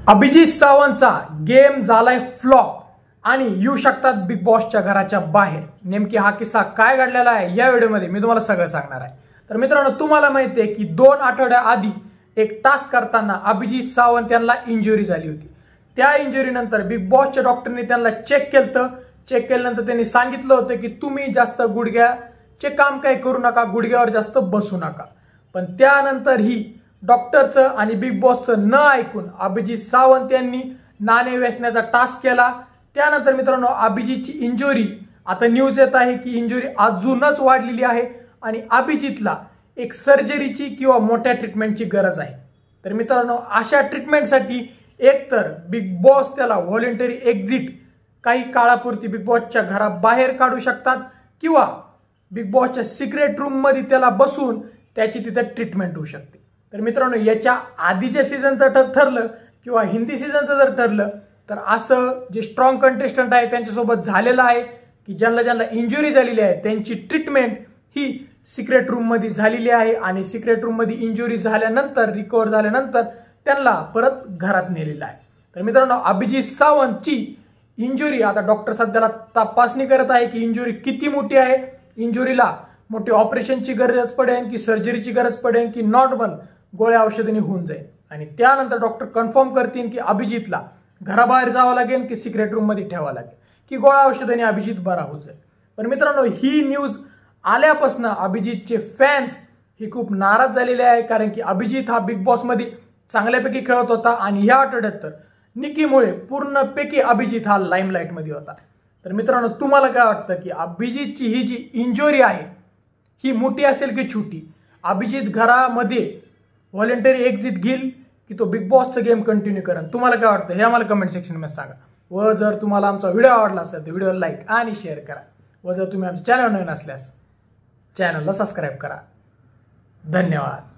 Abhijit सावंतचा game झालाय flop आणि येऊ शकतात बिग बॉसच्या घराच्या बाहेर। नेमकी हा किस्सा काय घडलेला आहे या व्हिडिओमध्ये मी तुम्हाला सगळं सांगणार आहे। तर मित्रांनो, तुम्हाला माहिती आहे की 2 आठवड्या आधी एक टास्क करताना अभिजीत सावंत यांना इंजुरी झाली होती। त्या इंजुरी नंतर बिग बॉसच्या डॉक्टरने त्यांना चेक केल्यानंतर त्यांनी सांगितलं होतं की तुम्ही जास्त गुडघ्याचे काम काही करू नका, गुडघ्यावर जास्त बसू नका। पण त्यानंतर ही डॉक्टरचं आणि बिग बॉसचं न ऐकून अभिजीत सावंत यांनी नाणे वेचण्याचा टास्क केला। त्यानंतर मित्रांनो, अभिजीतची इंजुरी आता न्यूज येत आहे की इंजुरी अजूनच वाढलेली आहे आणि अभिजीतला एक सर्जरीची किंवा मोठ्या ट्रीटमेंटची गरज आहे। तर मित्रांनो, अशा ट्रीटमेंटसाठी एकतर बिग बॉस त्याला व्हॉलंटरी एक्झिट काही काळापुरती बिग बॉसच्या घराबाहेर काढू शकतात किंवा बिग बॉसच्या सिक्रेट रूम मध्ये त्याला बसून त्याची तिथे ट्रीटमेंट होऊ शकते। तर मित्रांनो, याच्या आधीच्या सीझनचं ठरलं किंवा हिंदी सीझनचं जर ठरलं तर असं जे स्ट्रॉंग कंटेस्टंट आहे त्यांच्यासोबत झालेलं आहे की ज्यांना इंजुरी झालेली आहे त्यांची ट्रीटमेंट ही सिक्रेट रूम मध्ये झालेली आहे आणि सिक्रेट रूम मध्ये इंजुरी झाल्यानंतर रिकव्हर झाल्यानंतर त्यांना परत घरात नेलेलं आहे। तर मित्रांनो, अभिजीत सावंतची इंजुरी आता डॉक्टर सध्याला तपासणी करत आहे की इंजुरी किती मोठी आहे, इंजुरीला मोठी ऑपरेशनची गरज पडेल की सर्जरीची गरज पडेल की नॉर्मल गोळ्या औषधांनी होऊन जाईल आणि त्यानंतर डॉक्टर कन्फर्म करतील की अभिजीतला घराबाहेर जावं लागेल की सिक्रेट रूम मध्ये ठेवावं लागेल की गोळ्या औषधांनी अभिजीत बरा होऊन जाईल। पण मित्रांनो, ही न्यूज आल्यापासून अभिजीतचे फॅन्स ही खूप नाराज झालेले आहे, कारण की अभिजीत हा बिग बॉस मध्ये चांगल्यापैकी खेळत होता आणि या आठवड्यात तर निकीमुळे पूर्णपैकी अभिजीत हा लाईमलाईट मध्ये होता। तर मित्रांनो, तुम्हाला काय वाटतं की अभिजीतची ही जी इंजुरी आहे ही मोठी असेल की छोटी? अभिजीत घरामध्ये व्हॉलंटरी एक्झिट घेईल की तो बिग बॉसचा गेम कंटिन्यू करेल? तुम्हाला काय वाटतं हे आम्हाला कमेंट सेक्शन मध्ये सांगा। व जर तुम्हाला आमचा व्हिडिओ आवडला असेल तर व्हिडिओला लाईक आणि शेअर करा व जर तुम्ही आमच्या चॅनल नवीन असल्यास चॅनलला सबस्क्राईब करा। धन्यवाद।